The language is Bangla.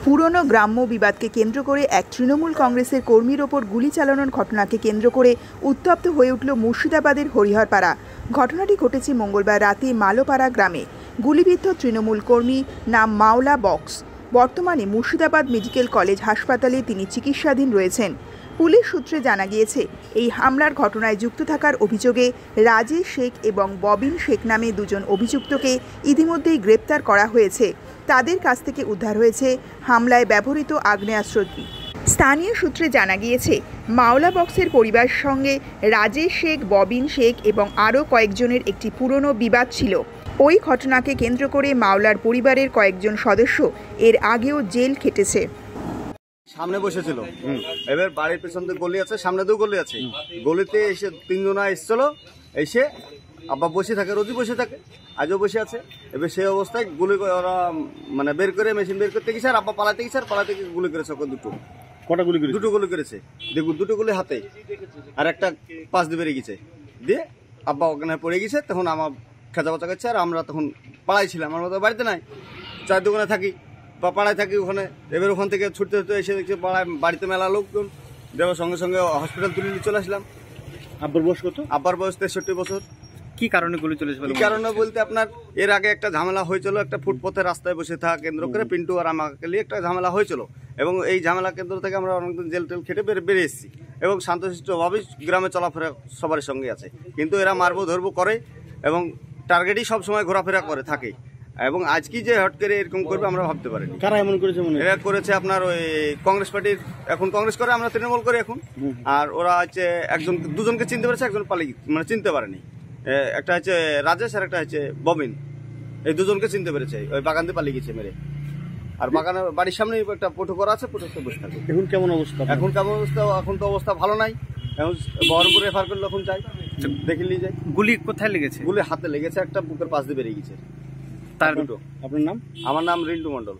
পুরনো গ্রাম্য বিবাদকে কেন্দ্র করে এক তৃণমূল কংগ্রেসের কর্মীর ওপর গুলি চালানোর ঘটনাকে কেন্দ্র করে উত্তপ্ত হয়ে উঠল মুর্শিদাবাদের হরিহরপাড়া। ঘটনাটি ঘটেছে মঙ্গলবার রাতে মালোপাড়া গ্রামে। গুলিবিদ্ধ তৃণমূল কর্মী নাম মাওলা বক্স। বর্তমানে মুর্শিদাবাদ মেডিকেল কলেজ হাসপাতালে তিনি চিকিৎসাধীন রয়েছেন। পুলিশ সূত্রে জানা গিয়েছে, এই হামলার ঘটনায় যুক্ত থাকার অভিযোগে রাজেশ শেখ এবং ববিন শেখ নামে দুজন অভিযুক্তকে ইতিমধ্যেই গ্রেপ্তার করা হয়েছে। তাদের কাছ থেকে উদ্ধার হয়েছে হামলায় ব্যবহৃত আগ্নেয়াস্ত্র। স্থানীয় সূত্রে জানা গিয়েছে, মাওলা বক্সের পরিবারের সঙ্গে রাজেশ শেখ, ববিন শেখ এবং আরও কয়েকজনের একটি পুরনো বিবাদ ছিল। ওই ঘটনাকে কেন্দ্র করে মাওলার পরিবারের কয়েকজন সদস্য এর আগেও জেল খেটেছে। সামনে বসেছিল, এবার বাড়ির পেছন দিয়ে গলি আছে, সামনে দিয়েও গলি আছে। গলিতে এসে তিনজনা এসেছিল, এসে আব্বা বসে থাকে, রোজই বসে থাকে, আজও বসে আছে। এবার সেই অবস্থায় গুলি ওরা মানে বের করে মেশিন বের করতে গেছে, আর আব্বা পালাতে গেছে, আর পালাতে গিয়ে গুলি করেছে। দুটো গুলি করেছে, দেখুন দুটো গুলি হাতে, আর একটা পাশ দিয়ে বেরিয়ে গেছে। দিয়ে আব্বা ওখানে পড়ে গেছে। তখন আমার খেজা বাচ্চা করছে, আর আমরা তখন পাড়ায় ছিলাম, আমরা তো বাড়িতে নাই, চার দোকানে থাকি বা পাড়ায় থাকি ওখানে। এবার ওখান থেকে ছুটতে ছুটতে এসে দেখছি পাড়ায় বাড়িতে মেলা লোকজন, দেওয়ার সঙ্গে সঙ্গে হসপিটাল তুলে নিয়ে চলে আসলাম। আব্বার বয়স কত? আব্বার বয়স 63 বছর। কি কারণে গুলি চলেছে? কি কারণে বলতে আপনার এর আগে একটা ঝামেলা হয়েছিল, একটা ফুটপথে রাস্তায় বসে থাকা কেন্দ্র করে পিন্টু আর আমাকে নিয়ে একটা ঝামেলা হয়েছিল। এবং এই ঝামেলা কেন্দ্র থেকে আমরা অনেকদিন জেল টেল খেটে বেরিয়ে এসেছি এবং শান্তশিষ্টভাবেই গ্রামে চলাফেরা সবার সঙ্গে আছে। কিন্তু এরা মারবো ধরবো করে এবং টার্গেটই সবসময় ঘোরাফেরা করে থাকে। এবং আজ কি যে হট করে এরকম করবে আমরা ভাবতে পারিনি। কারা এমন করেছে? এরা করেছে আপনার ওই কংগ্রেস পার্টির, এখন কংগ্রেস করে, আমরা তৃণমূল করি এখন। আর ওরা হচ্ছে দুজনকে চিনতে পেরেছে, একজন মানে চিনতে পারেনি। একটা হচ্ছে রাজেশ আর একটা হচ্ছে ববিন, এই দুজনকে চিনতে পেরেছে। ওই বাগান দিয়ে পালিয়ে গেছে মেরে। আর বাগানের বাড়ির সামনে একটা পোটো করা আছে, পোটোতে বসে থাকে। এখন কেমন অবস্থা? এখন তো অবস্থা ভালো নাই। এখন বহরমপুর রেফার করলে এখন যাই, দেখে নিয়ে যাই। গুলি কোথায় লেগেছে? গুলি হাতে লেগেছে, একটা বুকের পাশ দিয়ে বেরিয়ে গেছে। তার দুটো। আপনার নাম? আমার নাম রিন্টু মন্ডল।